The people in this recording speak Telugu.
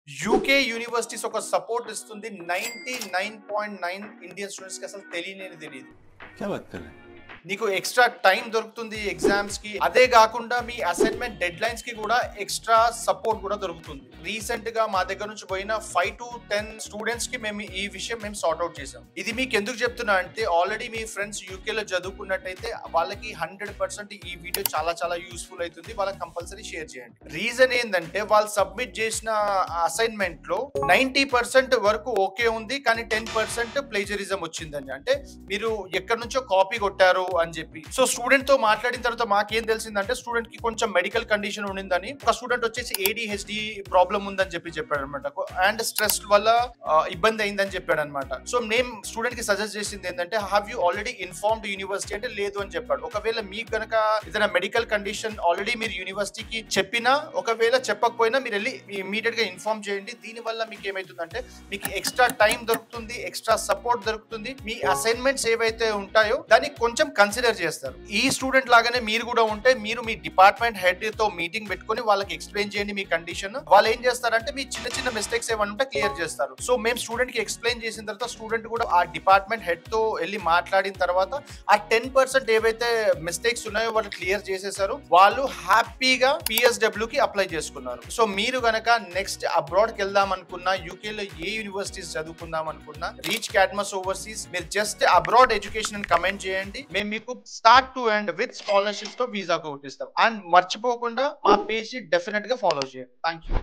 యూకే యూనివర్సిటీస్ ఒక సపోర్ట్ ఇస్తుంది 99.9 ఇండియన్ స్టూడెంట్స్ కి అసలు తెలియదు. क्या बात कर रहे हैं? నీకు ఎక్స్ట్రా టైం దొరుకుతుంది ఎగ్జామ్స్ కి. అదే కాకుండా మీ అసైన్మెంట్ డెడ్ లైన్స్ కి కూడా ఎక్స్ట్రా సపోర్ట్ కూడా దొరుకుతుంది. రీసెంట్ గా మా దగ్గర నుంచి పోయిన 5 to 10 స్టూడెంట్స్ కి మేము ఈ విషయం సార్ట్ అవుట్ చేసాం. ఇది మీకు ఎందుకు చెప్తున్నా అంటే ఆల్రెడీ మీ ఫ్రెండ్స్ యూకే లో చదువుకున్నట్టయితే వాళ్ళకి 100% ఈ వీడియో చాలా యూస్ఫుల్ అవుతుంది. వాళ్ళకి కంపల్సరీ షేర్ చేయండి. రీజన్ ఏంటంటే వాళ్ళు సబ్మిట్ చేసిన అసైన్మెంట్ లో 90% వరకు ఓకే ఉంది, కానీ 10% ప్లేజరిజం వచ్చిందని. అంటే మీరు ఎక్కడి నుంచో కాపీ కొట్టారు అని చెప్పి. సో స్టూడెంట్ తో మాట్లాడిన తర్వాత మాకేం తెలిసిందంటే స్టూడెంట్ కి కొంచెం మెడికల్ కండిషన్ ఉండిందని. ఒక స్టూడెంట్ వచ్చేసి ADHD ప్రాబ్లం ఉందని చెప్పాడు అనమాట. అండ్ స్ట్రెస్ వల్ల ఇబ్బంది అయిందని చెప్పాడు అనమాట. సో మేము స్టూడెంట్ కి సజెస్ట్ చేసింది ఏంటంటే have you already informed university అంటే లేదు అని చెప్పాడు. ఒకవేళ మీకు కనుక ఏదైనా మెడికల్ కండిషన్ ఆల్రెడీ మీరు యూనివర్సిటీకి చెప్పినా, ఒకవేళ చెప్పకపోయినా మీరు వెళ్ళి ఇమీడియట్ గా ఇన్ఫార్మ్ చేయండి. దీని వల్ల మీకు ఏమైతుందంటే మీకు ఎక్స్ట్రా టైం దొరుకుతుంది, ఎక్స్ట్రా సపోర్ట్ దొరుకుతుంది. మీ అసైన్మెంట్స్ ఏవైతే ఉంటాయో దాన్ని కొంచెం కన్సిడర్ చేస్తారు. ఈ స్టూడెంట్ లాగానే మీరు కూడా ఉంటే మీరు మీ డిపార్ట్మెంట్ హెడ్ తో మీటింగ్ పెట్టుకొని వాళ్ళకి ఎక్స్ప్లెయిన్ చేయండి మీ కండిషన్. వాళ్ళు ఏం చేస్తారంటే మీ చిన్న మిస్టేక్స్ ఏమైనా ఉంటే క్లియర్ చేస్తారు. సో మేము స్టూడెంట్ కి ఎక్స్ప్లెయిన్ చేసిన తర్వాత స్టూడెంట్ కూడా ఆ డిపార్ట్మెంట్ హెడ్ తో వెళ్ళి మాట్లాడిన తర్వాత ఆ 10% ఏవైతే మిస్టేక్స్ ఉన్నాయో వాళ్ళు క్లియర్ చేసేసారు. వాళ్ళు హ్యాపీగా PSW కి అప్లై చేసుకున్నారు. సో మీరు గనక నెక్స్ట్ అబ్రాడ్ కి వెళ్దాం అనుకున్నా, యూకే లో ఏ యూనివర్సిటీస్ చదువుకుందాం అనుకున్నా, రీచ్ క్యాడ్మస్ ఓవర్సీస్ మీరు జస్ట్ అబ్రాడ్ ఎడ్యుకేషన్ అని కమెంట్ చేయండి. మేము మీకు start to end with scholarship తో వీసా కొట్టిస్తాం. అండ్ మర్చిపోకుండా మా పేజ్ డెఫినెట్ గా ఫాలో చేయండి. Thank you.